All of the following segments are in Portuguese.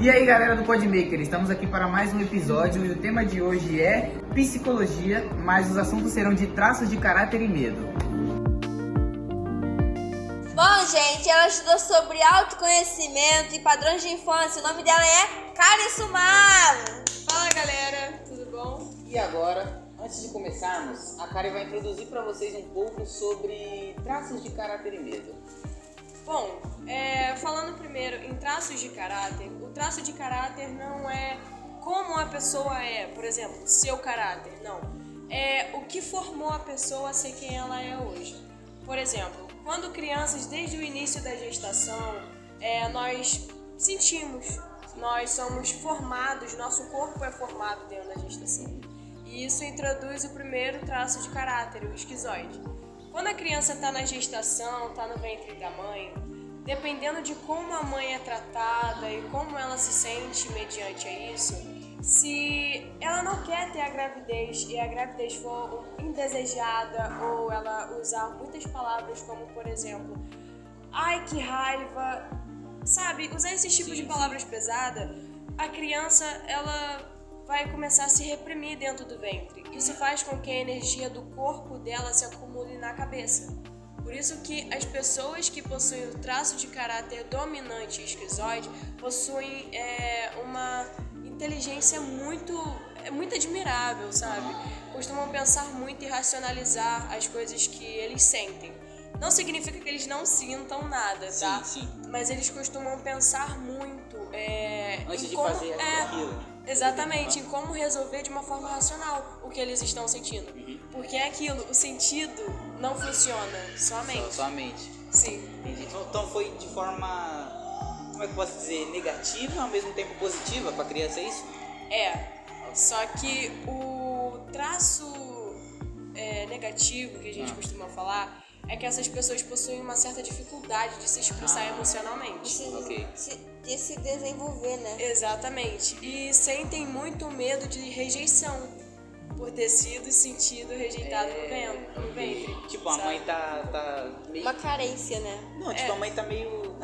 E aí galera do Podmaker, estamos aqui para mais um episódio e o tema de hoje é psicologia, mas os assuntos serão de traços de caráter e medo. Bom, gente, ela estudou sobre autoconhecimento e padrões de infância. O nome dela é Karen Sumaro. Fala galera, tudo bom? E agora, antes de começarmos, a Karen vai introduzir para vocês um pouco sobre traços de caráter e medo. Bom, falando primeiro em traços de caráter, o traço de caráter não é como a pessoa é, por exemplo, seu caráter, não. É o que formou a pessoa a ser quem ela é hoje. Por exemplo, quando crianças, desde o início da gestação, nós sentimos, nós somos formados, nosso corpo é formado dentro da gestação. E isso introduz o primeiro traço de caráter, o esquizoide. Quando a criança está na gestação, está no ventre da mãe, dependendo de como a mãe é tratada e como ela se sente mediante a isso, se ela não quer ter a gravidez e a gravidez for indesejada ou ela usar muitas palavras como, por exemplo, ai que raiva, sabe, usar esses tipos de palavras pesadas, a criança ela vai começar a se reprimir dentro do ventre. Isso faz com que a energia do corpo dela se acumule na cabeça. Por isso que as pessoas que possuem o traço de caráter dominante e esquizoide possuem uma inteligência muito admirável, sabe? Costumam pensar muito e racionalizar as coisas que eles sentem. Não significa que eles não sintam nada, tá? Sim. Mas eles costumam pensar muito Antes em de como, fazer aquilo. Exatamente, em como resolver de uma forma racional o que eles estão sentindo. Porque é aquilo, o sentido não funciona, só a mente. Só a mente. Sim. Entendi. Então foi de forma, como é que eu posso dizer, negativa e ao mesmo tempo positiva para a criança, é isso? Só que o traço negativo que a gente costuma falar é que essas pessoas possuem uma certa dificuldade de se expressar emocionalmente. De se desenvolver, né? Exatamente. E sentem muito medo de rejeição por ter sido sentido rejeitado no ventre. Tipo, a mãe tá meio... Uma carência, né? Não, tipo, a mãe tá meio...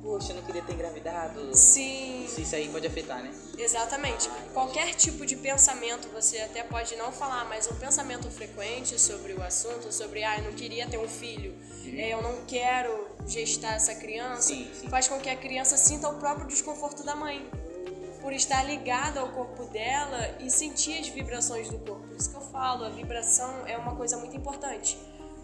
Poxa, eu não queria ter engravidado. Sim. Isso aí pode afetar, né? Exatamente. Qualquer tipo de pensamento, você até pode não falar, mas um pensamento frequente sobre o assunto, sobre, eu não queria ter um filho, eu não quero gestar essa criança, faz com que a criança sinta o próprio desconforto da mãe, por estar ligada ao corpo dela e sentir as vibrações do corpo. Por isso que eu falo, a vibração é uma coisa muito importante.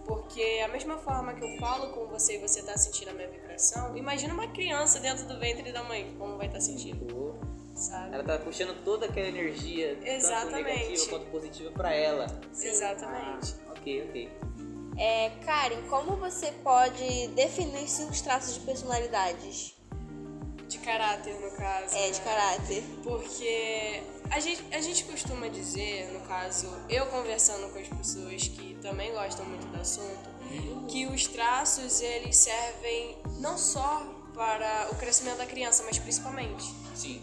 Porque a mesma forma que eu falo com você e você tá sentindo a minha vibração, imagina uma criança dentro do ventre da mãe, como vai estar sentindo, sabe? Ela tá puxando toda aquela energia, tanto negativa quanto positiva pra ela. Sim. Exatamente. Ok. Karen, como você pode definir 5 traços de personalidades? De caráter, no caso. De caráter. Porque a gente costuma dizer, no caso, eu conversando com as pessoas que também gostam muito do assunto, que os traços, eles servem não só para o crescimento da criança, mas principalmente. Sim.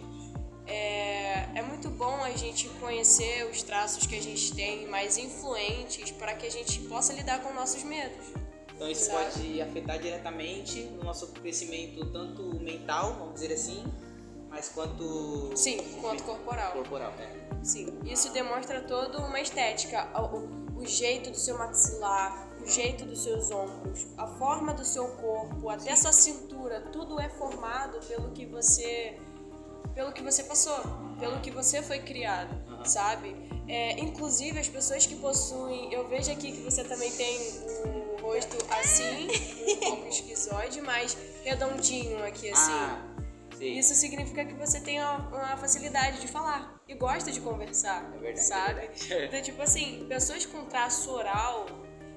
É muito bom a gente conhecer os traços que a gente tem mais influentes para que a gente possa lidar com nossos medos. Então isso pode afetar diretamente no nosso crescimento, tanto mental, vamos dizer assim, mas quanto... Sim, quanto corporal. Sim, isso demonstra toda uma estética, o jeito do seu maxilar, o jeito dos seus ombros, a forma do seu corpo, até a sua cintura, tudo é formado pelo que você passou, pelo que você foi criado, sabe? Inclusive as pessoas que possuem, eu vejo aqui que você também tem o rosto assim, um pouco esquizoide, mas redondinho aqui assim. Isso significa que você tem uma facilidade de falar e gosta de conversar, sabe? Então, tipo assim, pessoas com traço oral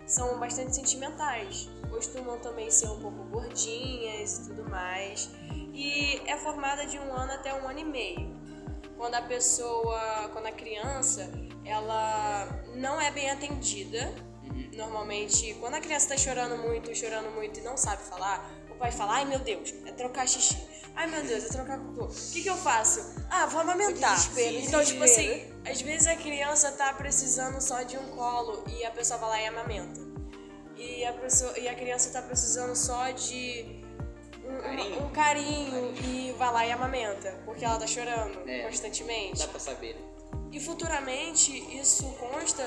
são bastante sentimentais, costumam também ser um pouco gordinhas e tudo mais. E é formada de 1 ano até 1 ano e meio. Quando a criança, ela não é bem atendida, normalmente, quando a criança está chorando muito e não sabe falar, o pai fala, ai meu Deus, é trocar xixi. Ai meu Deus, é trocar cocô. O que eu faço? Vou amamentar. Então, tipo assim, às vezes a criança tá precisando só de um colo e a pessoa vai lá e amamenta. E a criança tá precisando só de um carinho e vai lá e amamenta, porque ela tá chorando constantemente. Dá pra saber, né? E futuramente isso consta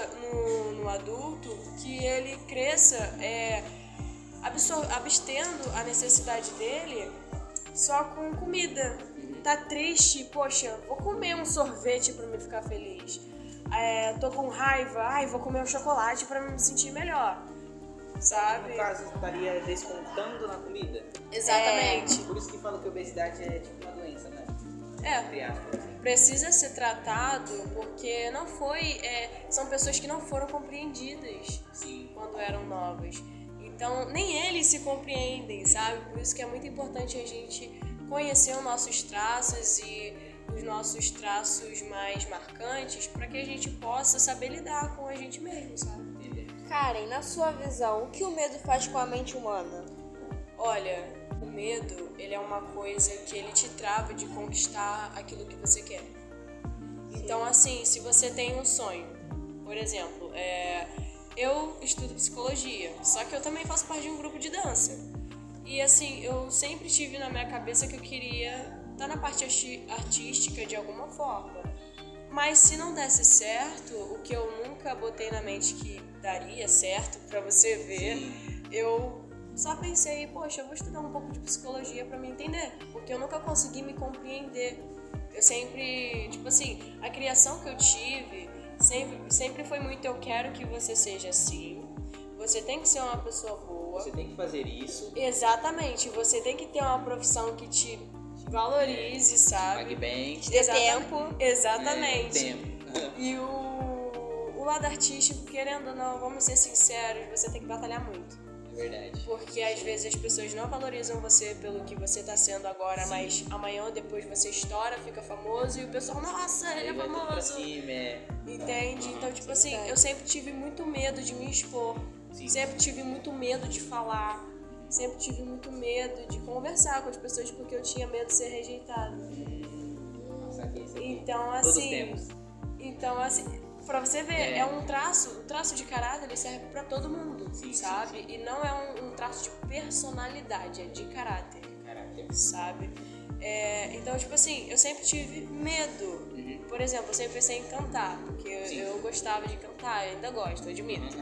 no adulto que ele cresça abstendo a necessidade dele só com comida. Tá triste, poxa, vou comer um sorvete pra me ficar feliz. Tô com raiva, vou comer um chocolate pra me sentir melhor. Sabe? No caso, estaria descontando na comida. Exatamente. Por isso que falam que a obesidade é tipo uma doença, né? Entre aspas, assim. Precisa ser tratado porque não foi. São pessoas que não foram compreendidas quando eram novas. Então, nem eles se compreendem, sabe? Por isso que é muito importante a gente conhecer os nossos traços e os nossos traços mais marcantes para que a gente possa saber lidar com a gente mesmo, sabe? Karen, na sua visão, o que o medo faz com a mente humana? Olha, o medo, ele é uma coisa que ele te trava de conquistar aquilo que você quer. Então, assim, se você tem um sonho, por exemplo, eu estudo psicologia, só que eu também faço parte de um grupo de dança. E, assim, eu sempre tive na minha cabeça que eu queria estar na parte artística de alguma forma. Mas se não desse certo, o que eu nunca botei na mente que daria certo pra você ver, eu só pensei, poxa, eu vou estudar um pouco de psicologia pra me entender, porque eu nunca consegui me compreender. Eu sempre, tipo assim, a criação que eu tive sempre foi muito, eu quero que você seja assim, você tem que ser uma pessoa boa. Você tem que fazer isso. Exatamente, você tem que ter uma profissão que te valorize, sabe? Pague bem. Te dê tempo. Exatamente. Tempo. E o lado artístico, querendo ou não, vamos ser sinceros, você tem que batalhar muito. É verdade. Porque às vezes as pessoas não valorizam você pelo que você tá sendo agora, mas amanhã ou depois você estoura, fica famoso e o pessoal, nossa, ele é Vai tudo pra famoso. cima, Entende? Então, tipo assim, eu sempre tive muito medo de me expor. Sempre tive muito medo de falar. Sempre tive muito medo de conversar com as pessoas porque eu tinha medo de ser rejeitado. Nossa, aqui. Então, Todos assim. temos. Então, assim, pra você ver, o traço de caráter ele serve pra todo mundo, sabe? E não é um traço de personalidade, é de caráter. Sabe? Então, tipo assim, eu sempre tive medo. Por exemplo, eu sempre pensei em cantar, porque eu gostava de cantar, eu ainda gosto, eu admito.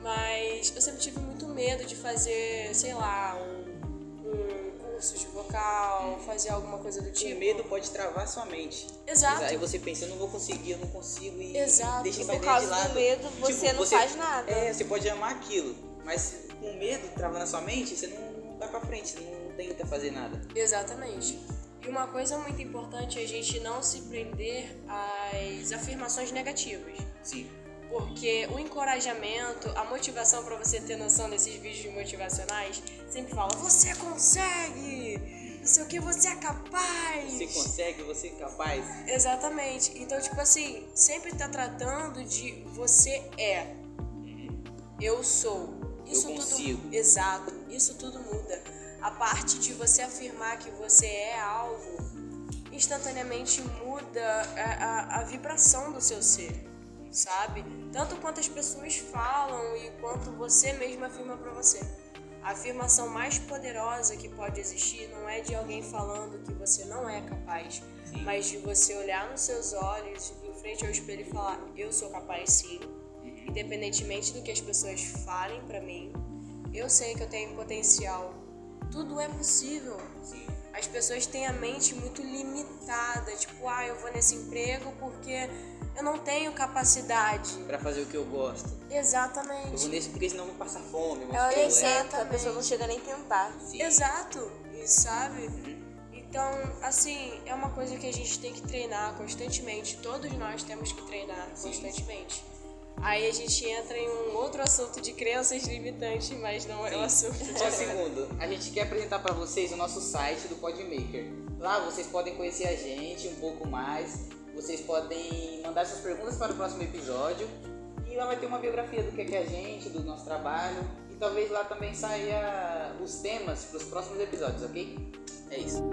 Mas eu sempre tive muito medo de fazer, sei lá, um curso de vocal, fazer alguma coisa do tipo. O medo pode travar sua mente. Exato. Aí você pensa, eu não vou conseguir, eu não consigo e Exato. deixa essa Por ideia de causa lado. do medo, você não faz nada. Você pode amar aquilo, mas com medo travando na sua mente, você não vai pra frente, você não tenta fazer nada. Exatamente. E uma coisa muito importante é a gente não se prender às afirmações negativas. Sim. Porque o encorajamento, a motivação pra você ter noção desses vídeos motivacionais, sempre fala, você consegue! Não sei o que, você é capaz! Você consegue, você é capaz. Exatamente. Então, tipo assim, sempre tá tratando de você é. Eu sou. Isso Eu consigo. tudo. Exato. Isso tudo muda. A parte de você afirmar que você é algo, instantaneamente muda a vibração do seu ser. Sabe? Tanto quanto as pessoas falam e quanto você mesmo afirma pra você. A afirmação mais poderosa que pode existir não é de alguém falando que você não é capaz, mas de você olhar nos seus olhos, em frente ao espelho e falar, eu sou capaz sim, independentemente do que as pessoas falem pra mim, eu sei que eu tenho potencial. Tudo é possível. As pessoas têm a mente muito limitada, tipo, eu vou nesse emprego porque eu não tenho capacidade. Pra fazer o que eu gosto. Exatamente. Eu vou nesse porque senão eu vou passar fome. Ela nem senta, a pessoa não chega nem a tentar. Sim. Exato. E sabe? Então, assim, é uma coisa que a gente tem que treinar constantemente. Todos nós temos que treinar constantemente. Aí a gente entra em um outro assunto de crenças limitantes, mas não é o assunto de Só um agora. segundo, a gente quer apresentar para vocês o nosso site do Podmaker. Lá vocês podem conhecer a gente um pouco mais, vocês podem mandar suas perguntas para o próximo episódio e lá vai ter uma biografia do que é a gente, do nosso trabalho e talvez lá também saia os temas para os próximos episódios, ok? É isso.